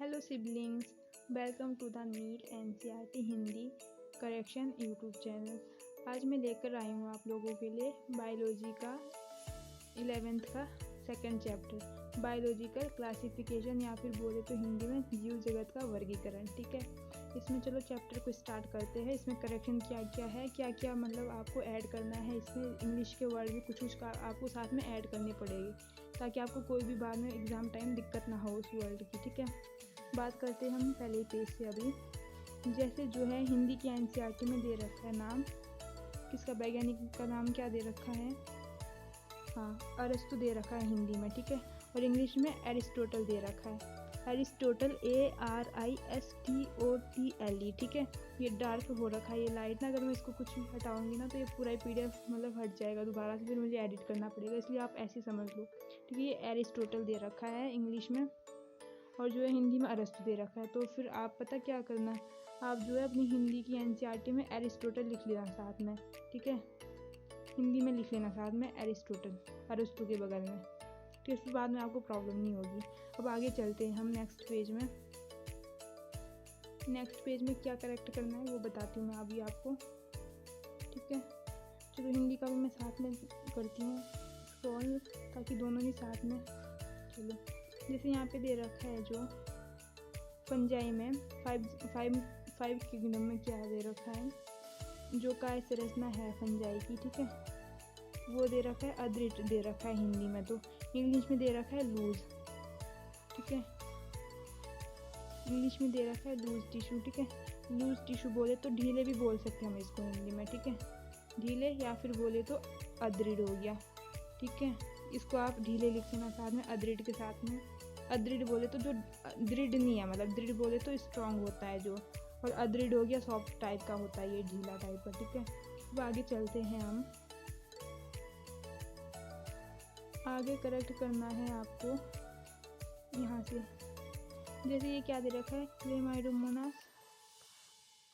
Hello siblings, welcome to the NEET NCERT Hindi correction YouTube channel. आज मैं लेकर आई हूँ आप लोगों के लिए बायोलॉजी का 11th का सेकंड चैप्टर, बायोलॉजिकल क्लासिफिकेशन या फिर बोले तो हिंदी में जीव जगत का वर्गीकरण। ठीक है, इसमें चलो चैप्टर को स्टार्ट करते हैं। इसमें करेक्शन क्या क्या है, क्या क्या मतलब आपको ऐड करना है। इसमें इंग्लिश के वर्ड भी कुछ कुछ आपको साथ में ऐड करनी पड़ेगी ताकि आपको कोई भी बाद में एग्ज़ाम टाइम दिक्कत ना हो उस वर्ड की। ठीक है, बात करते हैं हम पहले पेज से। अभी जैसे जो है हिंदी की एनसीईआरटी में दे रखा है नाम, किसका वैज्ञानिक का नाम क्या दे रखा है, हाँ अरस्तु दे रखा है हिंदी में। ठीक है, और इंग्लिश में एरिस्टोटल दे रखा है, एरिस्टोटल ARISTOTLE। ठीक है, ये डार्क हो रखा है, ये लाइट ना, अगर मैं इसको कुछ भी हटाऊंगी ना तो ये पूरा PDF मतलब हट जाएगा दोबारा से, फिर मुझे एडिट करना पड़ेगा, इसलिए आप ऐसे समझ लो। ठीक है, ये एरिस्टोटल दे रखा है इंग्लिश में और जो है हिंदी में अरस्तु दे रखा है। तो फिर आप पता क्या करना है, आप जो है अपनी हिंदी की एनसीईआरटी में एरिस्टोटल लिख लेना साथ में। ठीक है, हिंदी में लिख लेना साथ में एरिस्टोटल अरस्तु के बगल में, तो फिर बाद में आपको प्रॉब्लम नहीं होगी। अब आगे चलते हैं हम नेक्स्ट पेज में। नेक्स्ट पेज में क्या करेक्ट करना है वो बताती हूँ मैं अभी आपको। ठीक है, चलो हिंदी का भी मैं साथ में करती हूँ स्क्रॉल, ताकि दोनों ही साथ में। चलो, जैसे यहाँ पे दे रखा है जो फंजाई में फाइव किंगडम में क्या दे रखा है, जो काय संरचना है फंजाई की। ठीक है, वो दे रखा है अदृढ़ दे रखा है हिंदी में, तो इंग्लिश में दे रखा है लूज। ठीक है, इंग्लिश में दे रखा है लूज टिश्यू। ठीक है, लूज टिश्यू बोले तो ढीले भी बोल सकते हैं हम इसको हिंदी में। ठीक है, ढीले या फिर बोले तो अदृढ़ हो गया। ठीक है, इसको आप ढीले लिख लेना साथ में अदृढ़ के साथ में। अदृढ़ बोले तो जो दृढ़ नहीं है, मतलब दृढ़ बोले तो स्ट्रांग होता है जो, और अदृढ़ हो गया सॉफ्ट टाइप का होता है, ये ढीला टाइप का। ठीक है, अब आगे चलते हैं हम। आगे करेक्ट करना है आपको यहाँ से। जैसे ये क्या दे रखा है,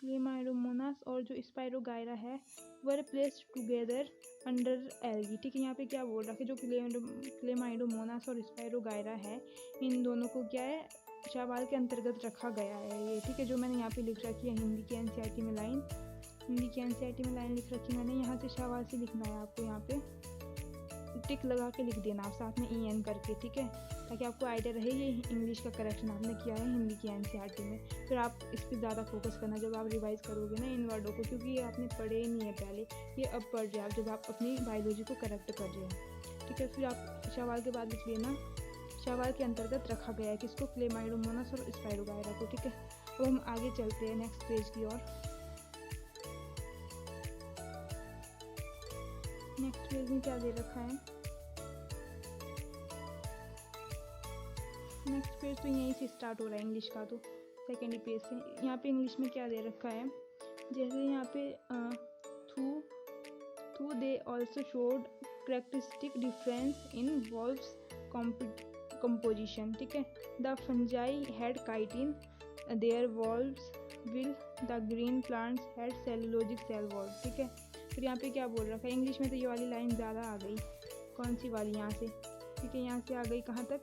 क्लेमाइडोमोनास और जो स्पाइरोगायरा है were placed together under algae. ठीक है, यहाँ पे क्या बोल रखा है, जो क्लेमाइडोमोनास और स्पाइरोगायरा है इन दोनों को क्या है शैवाल के अंतर्गत रखा गया है ये। ठीक है, जो मैंने यहाँ पे लिख रखी है हिंदी की एनसीईआरटी में लाइन, हिंदी की एनसीईआरटी में लाइन लिख रखी है मैंने, यहाँ से शैवाल से लिखना है आपको, यहाँ पे टिक लगा के लिख देना आप साथ में EN करके। ठीक है, ताकि आपको आइडिया रहे ये इंग्लिश का करेक्शन आपने किया है हिंदी की एनसीईआरटी में। फिर आप इस पर ज़्यादा फोकस करना जब आप रिवाइज करोगे ना इन वर्डों को, क्योंकि ये आपने पढ़े ही नहीं है पहले, ये अब पढ़ रहे हैं आप जब आप अपनी बायोलॉजी को करेक्ट कर रहे हैं। ठीक है, फिर आप शैवाल के बाद लिख लेना शैवाल के अंतर्गत रखा गया है किसको, क्लेमाइडोमोनास और स्पाइरोगायरा को। ठीक है, अब हम आगे चलते हैं नेक्स्ट पेज की ओर। नेक्स्ट पेज में क्या दे रखा है, नेक्स्ट पेज तो यहीं से स्टार्ट हो रहा है इंग्लिश का, तो सेकेंड ही पेज से। यहाँ पे इंग्लिश में क्या दे रखा है, जैसे यहाँ पे though they also showed characteristic difference in walls composition। ठीक है, the fungi had chitin their walls while the green plants had cellulosic cell wall. ठीक है, फिर यहाँ पे क्या बोल रखा है, इंग्लिश में तो ये वाली लाइन ज़्यादा आ गई, कौन सी वाली, यहाँ से। ठीक है, यहाँ से आ गई कहाँ तक,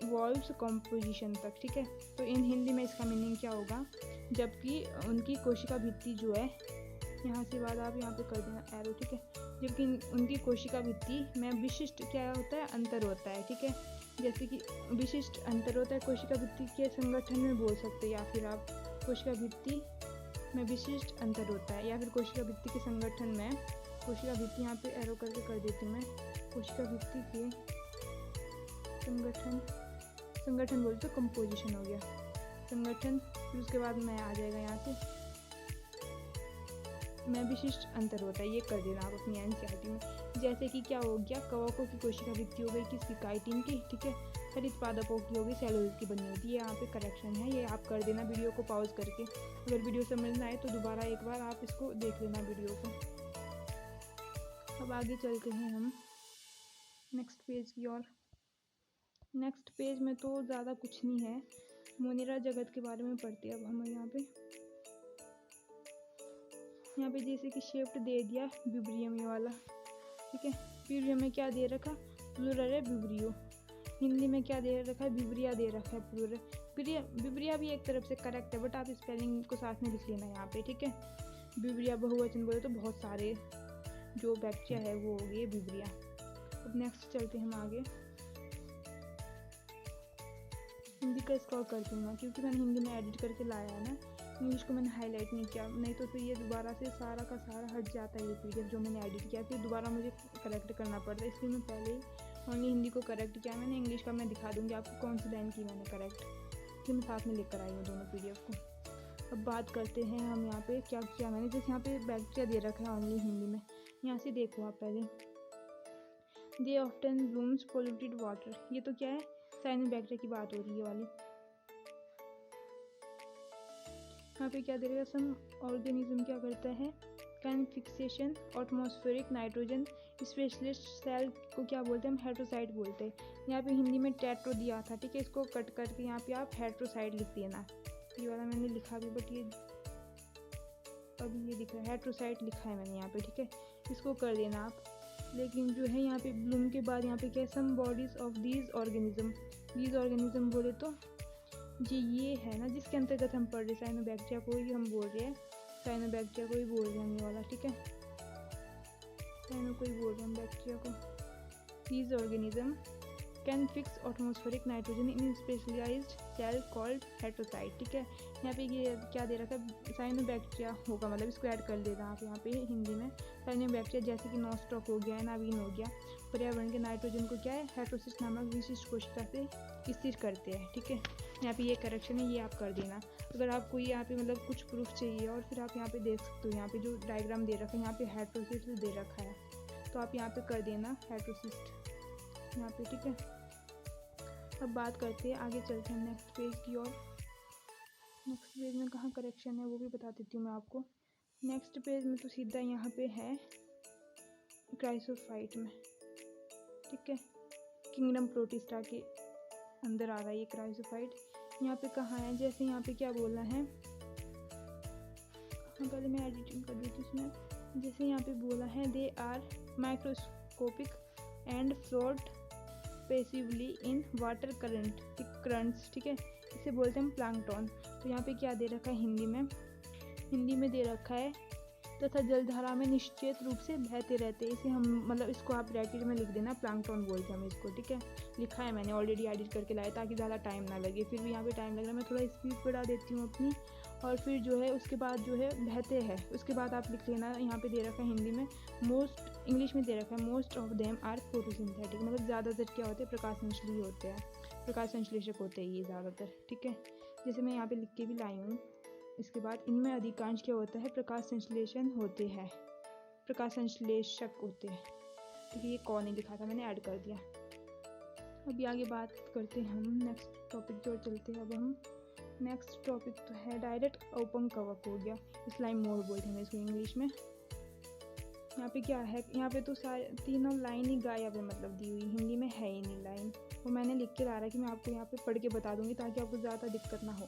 वॉल्व्स कॉम्पोजिशन तक। ठीक है, तो इन हिंदी में इसका मीनिंग क्या होगा, जबकि उनकी कोशिका भित्ति जो है, यहाँ से बाद आप यहाँ पे कर देना एरो। ठीक है, जबकि उनकी कोशिका भित्ति में विशिष्ट क्या होता है, अंतर होता है। ठीक है, जैसे कि विशिष्ट अंतर होता है कोशिका भित्ति के संगठन में बोल सकते हैं, या फिर आप कोशिका भित्ति में विशिष्ट अंतर होता है, या फिर कोशिका भित्ति के संगठन में, कोशिका भित्ति यहाँ पे एरो करके कर देती हूँ मैं, कोशिका भित्ति के संगठन बोलते तो कंपोजिशन हो गया संगठन, फिर उसके बाद मैं आ जाएगा यहाँ से मैं विशिष्ट अंतर होता है, ये कर देना आप अपनी एनसीईआरटी में। जैसे कि क्या हो गया, कवकों की कोशिका भित्ति हो गई किसकी, काइटिन की। ठीक है, हरित पादपों की होगी सेलुलोज की बनी होती है, यहाँ पे करेक्शन है, ये आप कर देना वीडियो को पॉज करके। अगर वीडियो समझ ना आए तो दोबारा एक बार आप इसको देख लेना वीडियो को। अब आगे चलते हैं हम नेक्स्ट पेज की ओर। नेक्स्ट पेज में तो ज़्यादा कुछ नहीं है, मोनेरा जगत के बारे में पढ़ते हैं अब हम। यहाँ पे जैसे कि शेप्ट दे दिया विब्रियम ये वाला। ठीक है, विब्रियम में क्या दे रखा, प्लूरल है विब्रियो। हिंदी में क्या दे रखा है, बिबरिया दे रखा है प्लूरल। बिबरिया भी एक तरफ से करेक्ट है, बट आप स्पेलिंग को साथ में लिख लेना यहाँ पे, ठीक है। बिबरिया बहुवचन बोले तो बहुत सारे जो बैक्टीरिया है वो हो गए बिबरिया। अब नेक्स्ट चलते हैं हम आगे। हिंदी का स्क्रॉल कर दूँगा क्योंकि मैंने हिंदी में एडिट करके लाया है ना, इंग्लिश को मैंने हाईलाइट नहीं किया, नहीं तो फिर ये दोबारा से सारा का सारा हट जाता है ये PDF जो मैंने एडिट किया, फिर दोबारा मुझे करेक्ट करना पड़ता है। इसलिए मैं पहले ही ओनली हिंदी को करेक्ट किया मैंने। इंग्लिश का मैं दिखा दूँगी आपको कौन सी लाइन की मैंने करेक्ट, फिर मैं साथ में लेकर आई हूँ दोनों PDF को। अब बात करते हैं हम यहाँ पे क्या किया मैंने। जैसे यहाँ पे बैक्टीरिया दे रखा है ओनली हिंदी में, यहाँ से देखो आप पहले, दे ऑफ्टन ब्लूम्स पोल्यूटेड वाटर, ये तो क्या है, साइनोबैक्टीरिया की बात हो रही है वाली। यहाँ पे क्या दे रहा है, सम ऑर्गेनिज्म क्या करता है, can fixation atmospheric nitrogen specialist cell को क्या बोलते हैं हम, हेट्रोसाइट बोलते हैं। यहाँ पे हिंदी में टेट्रो दिया था, ठीक है, इसको कट करके यहाँ पे आप हेट्रोसाइट लिख देना। ये वाला मैंने लिखा भी, बट ये अभी ये दिख रहा है, हेट्रोसाइट लिखा है मैंने यहाँ पे, ठीक है, इसको कर देना आप। लेकिन जो है यहाँ पे ब्लूम के बाद यहाँ पे क्या है, some bodies of these organism बोले तो ये है ना जिसके अंतर्गत हम पढ़ रहे, साइनोबैक्टीरिया को ही हम बोल रहे हैं, साइनोबैक्टीरिया को ही बोल रहे हैं ये वाला, ठीक है, साइनो को ही बोल रहे हैं बैक्टीरिया को। These organism can fix atmospheric nitrogen in specialised cell called heterocyst, ठीक है। यहाँ पे ये क्या दे रखा है, साइनोबैक्टीरिया होगा, मतलब इसको ऐड कर देना आप यहाँ पे हिंदी में। साइनोबैक्टीरिया जैसे कि नॉस्टॉक हो गया, नावीन हो गया, पर्यावरण के नाइट्रोजन को क्या है, हेट्रोसिस्ट नामक विशिष्ट कोशिका से स्थिर करते हैं, ठीक है। यहाँ पे ये करेक्शन है, ये आप कर देना। अगर आपको यहाँ पे मतलब कुछ प्रूफ चाहिए, और फिर आप यहाँ पे देख सकते हो, यहाँ पे जो डायग्राम दे रखा है यहाँ पे हेट्रोसिस्ट दे रखा है, तो आप यहाँ पे कर देना हेट्रोसिस्ट यहाँ पे, ठीक है। अब बात करते हैं, आगे चलते हैं नेक्स्ट पेज की ओर। नेक्स्ट पेज में कहाँ करेक्शन है वो भी बता देती हूँ मैं आपको। नेक्स्ट पेज में तो सीधा यहाँ पे है क्राइसोफाइट में, ठीक है, किंगडम प्रोटिस्टा के अंदर आ रहा है ये क्राइसोफाइट। यहाँ पे कहाँ है, जैसे यहाँ पे क्या बोला है, पहले मैं एडिटिंग कर देती हूँ इसमें। जैसे यहाँ पे बोला है, they are microscopic and float passively in water currents, ठीक है, इसे बोलते हैं हम प्लैंकटन। तो यहाँ पे क्या दे रखा है, हिंदी में दे रखा है, तथा जलधारा में निश्चित रूप से बहते रहते हैं। इसे हम मतलब इसको आप ब्रैकेट में लिख देना, प्लैंकटन बोलते हैं हम इसको, ठीक है। लिखा है मैंने ऑलरेडी एडिट करके लाया ताकि ज़्यादा टाइम ना लगे, फिर भी यहाँ पे टाइम लग रहा है, मैं थोड़ा स्पीड बढ़ा देती हूँ अपनी। और फिर जो है उसके बाद जो है बहते हैं, उसके बाद आप लिख लेना, यहाँ पे दे रखा है हिंदी में, इंग्लिश में दे रखा है most of them are photosynthetic, मतलब ज़्यादातर क्या होते हैं, प्रकाश संश्लेषी होते हैं, प्रकाश संश्लेषक होते हैं ये ज़्यादातर, ठीक है। जैसे मैं यहाँ पे लिख के भी लाई हूँ। इसके बाद इनमें अधिकांश क्या होता है, प्रकाश संश्लेषण होते हैं, प्रकाश संश्लेषक होते हैं, ठीक है। ये कौन नहीं लिखा था, मैंने ऐड कर दिया। अभी आगे बात करते हैं हम नेक्स्ट टॉपिक की ओर चलते हैं। अब हम नेक्स्ट टॉपिक तो है डायरेक्ट ओपन कवक हो गया, स्लाइम मोर बोलते हैं इसको इंग्लिश में। यहाँ पे क्या है, यहाँ पे तो सारे तीनों लाइन ही गायब है, मतलब दी हुई, हिंदी में है ही नहीं लाइन, वो मैंने लिख के ला रहा है कि मैं आपको यहाँ पे पढ़ के बता दूंगी ताकि आपको ज़्यादा दिक्कत ना हो।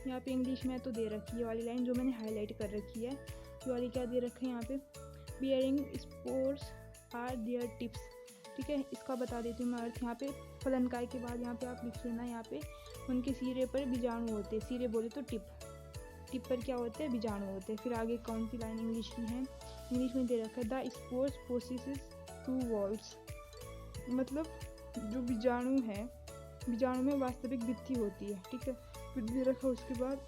यहाँ पे इंग्लिश में तो दे रखी है वाली लाइन जो मैंने हाईलाइट कर रखी है, ये वाली क्या दे रखा है यहाँ पे, bearing spores are their tips, ठीक है। इसका बता देती हूँ मैं अर्थ। यहाँ पे फलनकाय के बाद यहाँ पे आप लिख लेना, यहाँ पे उनके सिरे पर बीजाणु होते हैं, सिरे बोले तो टिप पर क्या होते हैं, बीजाणु होते हैं। फिर आगे कौन सी लाइन इंग्लिश की है, इंग्लिश में दे रखा है, द स्पोर्स पोसेसेस 2 वॉल्स, मतलब जो बीजाणु है, बीजाणु में वास्तविक भित्ति होती है, ठीक है। फिर दे रखा उसके बाद,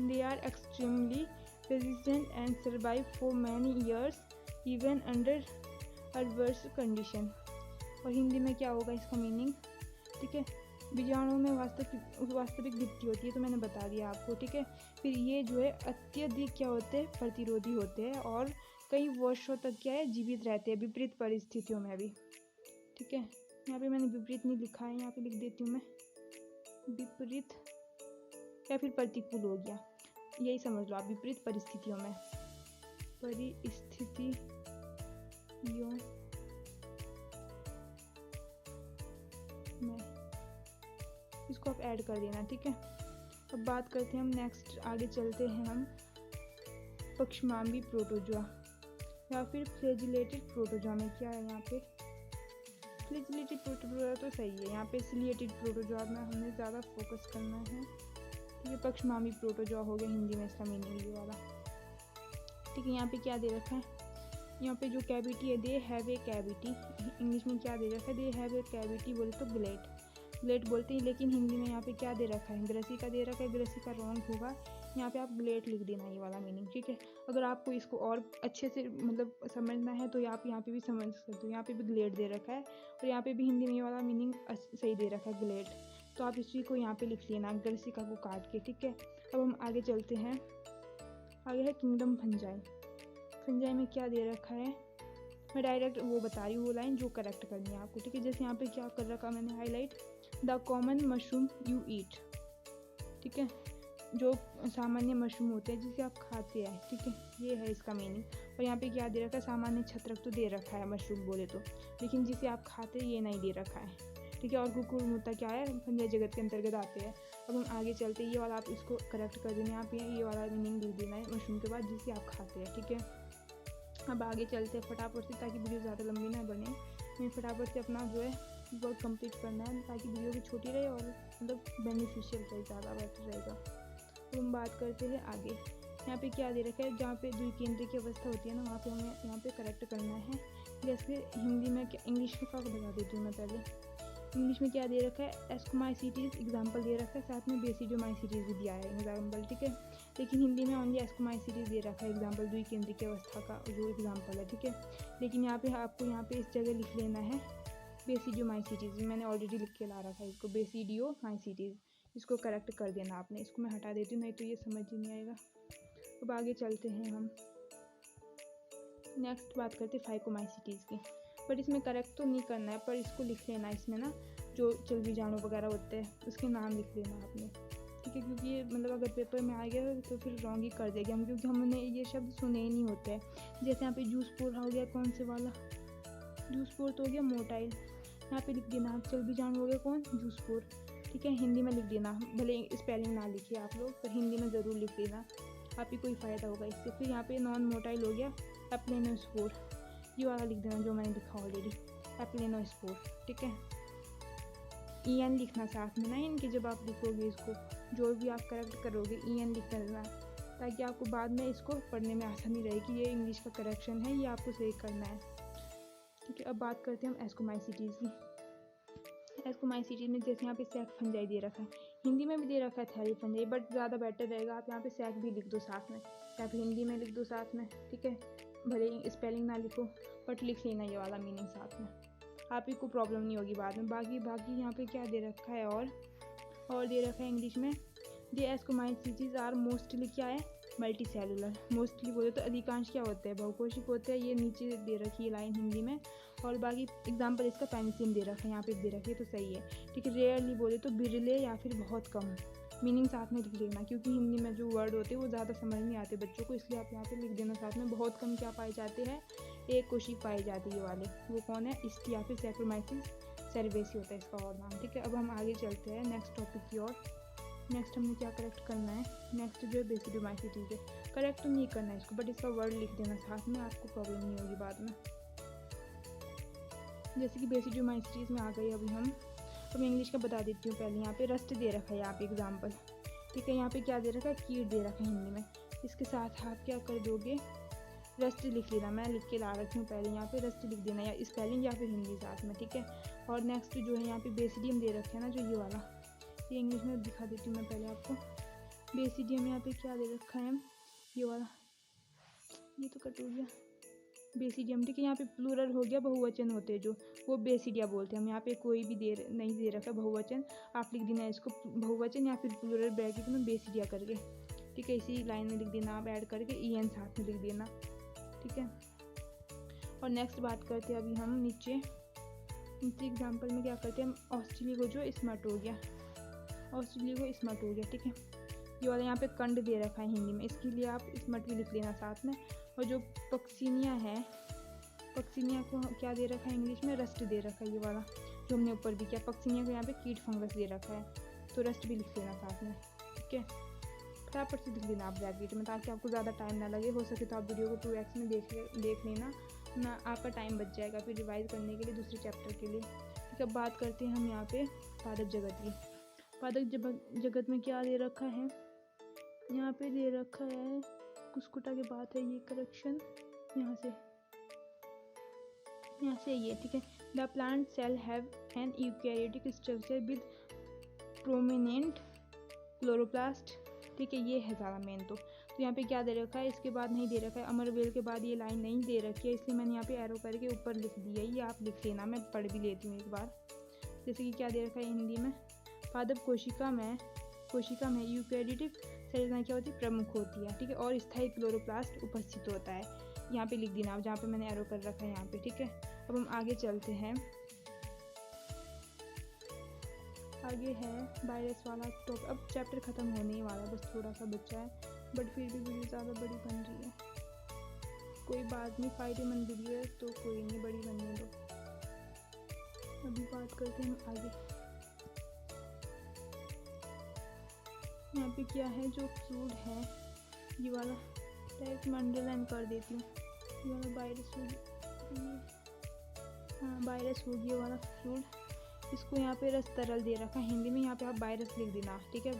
they are extremely resistant and survive for many years even under adverse condition. और हिंदी में क्या होगा इसका मीनिंग, ठीक है। बीजाणु में वास्तविक भित्ति होती है, तो मैंने बता दिया आपको, ठीक है। फिर ये जो है अत्यधिक क्या होते हैं, प्रतिरोधी होते हैं, और कई वर्षों तक क्या है, जीवित रहते हैं विपरीत परिस्थितियों में भी, ठीक है। यहाँ पे मैंने विपरीत नहीं लिखा है, यहाँ पे लिख देती हूँ मैं विपरीत या फिर प्रतिकूल हो गया, यही समझ लो आप, विपरीत परिस्थितियों में, इसको आप ऐड कर देना, ठीक है। अब बात करते हैं हम नेक्स्ट, आगे चलते हैं हम पक्षमांबी प्रोटोजोआ या फिर फ्लैजिलेटेड प्रोटोजोआ में क्या है, यहाँ पे सिलेटेड प्रोटोजोआ तो सही है, यहाँ पे सिलेटेड प्रोटोजोआ में हमने ज़्यादा फोकस करना है। ठीक है, पक्षमामी प्रोटोजोआ हो गया हिंदी में इसका मीनिंग ये वाला। ठीक है, यहाँ पे क्या दे रखा है, यहाँ पे जो कैविटी है they have a cavity, English में क्या दे रखा है, दे हैव ए कैविटी बोले तो ग्लेट बोलते हैं, लेकिन हिंदी में यहाँ पे क्या दे रखा है, ग्रसी का दे रखा है, ग्रसी का रॉन्ग होगा, यहाँ पे आप ग्लेट लिख देना ये वाला मीनिंग। ठीक है, अगर आपको इसको और अच्छे से मतलब समझना है तो आप यहाँ पे भी समझ सकते हो, यहाँ पे भी ग्लेट दे रखा है और यहाँ पे भी हिंदी में ये वाला मीनिंग सही दे रखा है ग्लेट, तो आप इसी को यहाँ पे लिख लेना ग्रसिका को काट के। ठीक है, अब हम आगे चलते हैं, आगे है किंगडम फंजाई। फंजाई में क्या दे रखा है, मैं डायरेक्ट वो बता रही हूँ वो लाइन जो करेक्ट करनी है आपको। ठीक है, जैसे यहाँ पे क्या कर रखा मैंने highlight, the common mushroom you eat. ठीक है, जो सामान्य मशरूम होते हैं जिसे आप खाते हैं। ठीक है, ये है इसका मीनिंग। और यहाँ पे क्या दे रखा है, सामान्य छत्रक तो दे रखा है मशरूम बोले तो, लेकिन जिसे आप खाते हैं ये नहीं दे रखा है। ठीक है, और कुकुरमुत्ता क्या है, फंजाई जगत के अंतर्गत आते हैं। अब हम आगे चलते हैं, ये वाला आप इसको करेक्ट कर देना, यहाँ पे ये वाला मीनिंग लिख देना है मशरूम के बाद जिसे आप खाते हैं। ठीक है, अब आगे चलते हैं फटाफट से, ताकि वीडियो ज़्यादा लंबी ना बने। हमें फटाफट से अपना जो है वर्क कंप्लीट करना है ताकि वीडियो भी छोटी रहे और मतलब बेनिफिशियल रहे, ज़्यादा बेटर रहेगा। तो हम बात करते हैं आगे, यहाँ पे क्या दे रखा है, जहाँ पे द्विकेंद्र की अवस्था होती है ना वहाँ पे हमें यहाँ पे करेक्ट करना है। जैसे हिंदी में क्या, इंग्लिश में क्या बता देती हूँ मैं पहले, इंग्लिश में क्या दे रखा है, एस्कोमाइसिटीज एग्जाम्पल दे रखा है, साथ में बेसिडोमाइसिटीज भी दिया है एग्जाम्पल। ठीक है, लेकिन हिंदी में ओनली एस्कोमाइसिटीज दे रखा है एग्जाम्पल, द्विकेंद्र की अवस्था का जो एग्जाम्पल है। ठीक है, लेकिन यहाँ पे आपको यहाँ पे इस जगह लिख लेना है बेसिडोमाइसिटीज, मैंने ऑलरेडी लिख के ला रखा है इसको, बेसिडोमाइसिटीज, इसको करेक्ट कर देना आपने। इसको मैं हटा देती हूँ नहीं तो ये समझ ही नहीं आएगा। अब आगे चलते हैं हम, नेक्स्ट बात करते हैं फाइकोमाइसिटीज़ की, बट इसमें करेक्ट तो नहीं करना है पर इसको लिख लेना, इसमें ना जो चलबीजाणु वगैरह होते हैं उसके नाम लिख लेना आपने। ठीक है, क्योंकि ये मतलब अगर पेपर में आ गया तो फिर रॉन्ग ही कर देगा हम, क्योंकि हमने ये शब्द सुने ही नहीं होते हैं। जैसे यहाँ पे जूसपोर हो गया, कौन से वाला, जूसपोर तो हो गया मोटाइल, यहाँ पे लिख देना आप चलबीजाणु हो गया कौन, जूसपोर। ठीक है, हिंदी में लिख देना, भले स्पेलिंग ना लिखिए आप लोग पर हिंदी में ज़रूर लिख देना, आप ही कोई फ़ायदा होगा इससे। फिर यहाँ पे नॉन मोटाइल हो गया एप्लेनोस्पोर, ये वाला लिख देना जो मैंने लिखा ऑलरेडी, एप्लेनोस्पोर। ठीक है, EN लिखना साथ में ना इनके, जब आप लिखोगे इसको जो भी आप करेक्ट करोगे EN लिख देना, ताकि आपको बाद में इसको पढ़ने में आसानी रहे कि ये इंग्लिश का करेक्शन है, ये आपको सही करना है। ठीक है, अब बात करते हैं हम एस्कोमाइसिटीज़ की। एस्कोमाइसिटीज़ में जैसे यहाँ पे सैक फंजाई दे रखा है, हिंदी में भी दे रखा है थैली फंजाई, बट ज़्यादा बेटर रहेगा आप यहाँ पे सैक भी लिख दो साथ में, या फिर हिंदी में लिख दो साथ में। ठीक है, भले स्पेलिंग ना लिखो बट लिख लेना ये वाला मीनिंग साथ में, आप ही को प्रॉब्लम नहीं होगी बाद में। बाकी यहाँ पे क्या दे रखा है और दे रखा है इंग्लिश में, दे एस्कोमाइसिटीज़ आर मोस्टली क्या है, मल्टी सेलुलर। मोस्टली बोले तो अधिकांश क्या होते हैं, बहुकोशिक होते हैं, ये नीचे दे रखी है लाइन हिंदी में। और बाकी एग्जाम्पल इसका पेनिसिलिन दे रखा है, यहाँ पे दे रखी है तो सही है। ठीक है, रेयरली बोले तो बिरले या फिर बहुत कम, मीनिंग साथ में लिख लेना, क्योंकि हिंदी में जो वर्ड होते हैं वो ज़्यादा समझ नहीं आते बच्चों को, इसलिए आप यहाँ पे लिख देना साथ में। बहुत कम क्या पाए जाते हैं, एक कोशिक पाए जाते हैं ये वाले, वो कौन है, इस्ट या फिर सैक्रोमाइसिस सेरेबेसी होता है इसका और नाम। ठीक है, अब हम आगे चलते हैं नेक्स्ट टॉपिक की ओर। नेक्स्ट हमें क्या करेक्ट करना है, नेक्स्ट जो है बेसिडोमाइसिटीज़ है, करेक्ट तो नहीं करना है इसको बट इसका वर्ड लिख देना साथ में, आपको प्रॉब्लम नहीं होगी बाद में। जैसे कि बेसिडोमाइसिटीज़ में आ गई अभी हम, तो मैं इंग्लिश का बता देती हूँ पहले। यहाँ पे रस्ट दे रखा है यहाँ पे एग्जाम्पल। ठीक है, यहाँ पे क्या दे रखा है, कीट दे रखा है हिंदी में, इसके साथ आप क्या कर दोगे, रस्ट लिख लेना, मैं लिख के ला रखी हूँ पहले, यहाँ पे रस्ट लिख देना या स्पेलिंग या फिर हिंदी साथ में। ठीक है, और नेक्स्ट जो है यहाँ पे बेसिडियम दे रखा है ना, जो ये वाला, ये इंग्लिश में दिखा देती हूँ मैं पहले आपको। बेसिडियम यहाँ पे क्या दे रखा है, ये वाला, ये तो कट हो गया, बेसिडियम। ठीक है, यहाँ पे प्लूरल हो गया, बहुवचन होते हैं जो, वो बेसिडिया बोलते हैं हम। यहाँ पे कोई भी नहीं दे रखा बहुवचन, आप लिख देना इसको बहुवचन या फिर प्लूरल ब्रैकेट में बेसिडिया करके। ठीक है, इसी लाइन में लिख देना आप ऐड करके, EN साथ में लिख देना। ठीक है, और नेक्स्ट बात करते हैं अभी हम नीचे एग्जाम्पल में क्या करते हैं हम, ऑस्ट्रेलिया को जो स्मट हो गया, ऑस्ट्रेलिया को स्मट हो गया। ठीक है, ये वाला यहाँ पे कंड दे रखा है हिंदी में, इसके लिए आप स्मट भी लिख लेना साथ में। और जो पक्सिनिया है, पक्सिनिया को क्या दे रखा है इंग्लिश में, रस्ट दे रखा है ये वाला जो हमने ऊपर भी किया। पक्सिनिया को यहाँ पे कीट फंगस दे रखा है, तो रस्ट भी लिख लेना साथ में। ठीक है, फटाफट से लिख लेना आप ब्रैकेट में ताकि आपको ज़्यादा टाइम ना लगे। हो सके तो आप वीडियो को 2x में देख लेना, ना आपका टाइम बच जाएगा फिर रिवाइज करने के लिए दूसरे चैप्टर के लिए। ठीक है, अब बात करते हैं हम यहाँ पे पादप जगत की। पादप जगत में क्या दे रखा है, यहाँ पे दे रखा है कुस्कुटा के बाद है ये करेक्शन, यहाँ से ये। ठीक है, the plant cell have an eukaryotic structure with prominent chloroplast. ठीक है, ये है ज़्यादा मेन। तो यहाँ पे क्या दे रखा है, इसके बाद नहीं दे रखा है, अमरवेल के बाद ये लाइन नहीं दे रखी है, इसलिए मैंने यहाँ पे एरो करके ऊपर लिख दिया। ये आप लिख लेना, मैं पढ़ भी लेती हूँ एक बार। जैसे कि क्या दे रखा है हिंदी में, पादप कोशिका में यूकैरियोटिक सेल क्या होती है, प्रमुख होती है। ठीक है, और स्थायी क्लोरोप्लास्ट उपस्थित होता है। यहाँ पे लिख देना जहाँ पे मैंने एरो कर रखा है यहाँ पे। ठीक है, अब हम आगे चलते हैं। आगे है वायरस वाला टॉपिक। अब चैप्टर ख़त्म होने ही वाला, बस थोड़ा सा बचा है, बट फिर भी वीडियो ज़्यादा बड़ी बन रही है। कोई बात नहीं, फ़ायदेमंद वीडियो है तो कोई नहीं, बड़ी बनने दो। अभी बात करते हैं आगे। यहाँ पे क्या है, जो फ्लूइड है ये वाला टाइप में अंडरलाइन कर देती हूँ। ये वाला वायरस हो गया, हाँ वायरस हो गया वाला फ्लूइड, इसको यहाँ पे रस तरल दे रखा है हिंदी में, यहाँ पे आप वायरस लिख देना। ठीक है,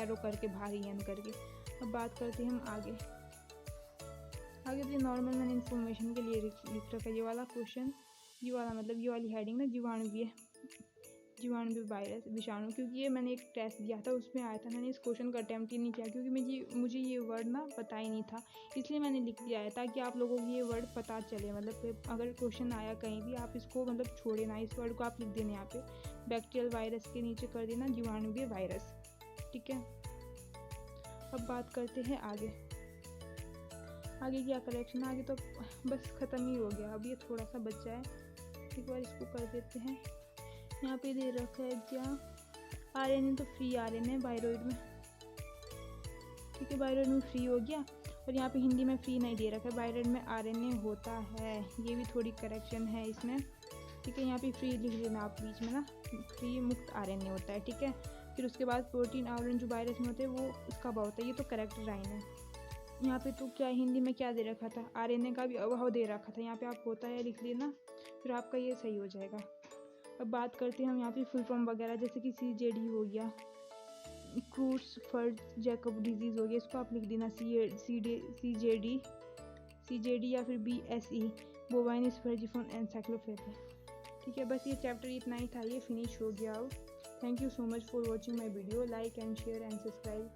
एरो करके भारी एन करके। अब बात करते हैं हम आगे तो नॉर्मल मैंने इन्फॉर्मेशन के लिए लिख रखा है ये वाला क्वेश्चन। ये वाला मतलब ये वाली हेडिंग ना जीवाणु वायरस विषाणु, क्योंकि ये मैंने एक टेस्ट दिया था उसमें आया था। मैंने इस क्वेश्चन का अटैम्प्ट ही नहीं किया क्योंकि मुझे ये वर्ड ना पता ही नहीं था, इसलिए मैंने लिख दिया है ताकि आप लोगों को ये वर्ड पता चले। मतलब अगर क्वेश्चन आया कहीं भी आप इसको मतलब छोड़े ना, इस वर्ड को आप लिख देना यहाँ पे, बैक्टीरियल वायरस के नीचे कर देना जीवाणु वायरस। ठीक है, अब बात करते हैं आगे क्या करेक्शन। आगे तो बस ख़त्म ही हो गया, अब ये थोड़ा सा बचा है, एक बार इसको कर देते हैं। यहाँ पे दे रखा है क्या, आरएनए तो फ्री आरएनए है वायरॉइड में। ठीक है, वायरॉइड में फ्री हो गया, और यहाँ पे हिंदी में फ्री नहीं दे रखा है, वायरॉइड में आरएनए होता है, ये भी थोड़ी करेक्शन है इसमें। ठीक है, यहाँ पे फ्री लिख देना आप बीच में ना, फ्री मुक्त आरएनए होता है। ठीक है, फिर उसके बाद प्रोटीन आवरण जो वायरस में होते हैं वो उसका अभाव होता है, ये तो करेक्ट लाइन है। यहाँ पे तो क्या हिंदी में क्या दे रखा था, आरएनए का भी अभाव दे रखा था, यहाँ पे आप होता है लिख लेना, फिर आपका ये सही हो जाएगा। अब बात करते हैं हम यहाँ पे फुल फॉर्म वगैरह, जैसे कि CJD हो गया, क्रूट्ज़फर्ड जैकब डिजीज़ हो गया, इसको आप लिख देना CJD या फिर BSE बोवाइन स्पर्जिफोन एनसाइक्लोपीडिया। ठीक है, बस ये चैप्टर इतना ही था, ये फिनिश हो गया अब। Thank you so much for watching my video, like and share and subscribe.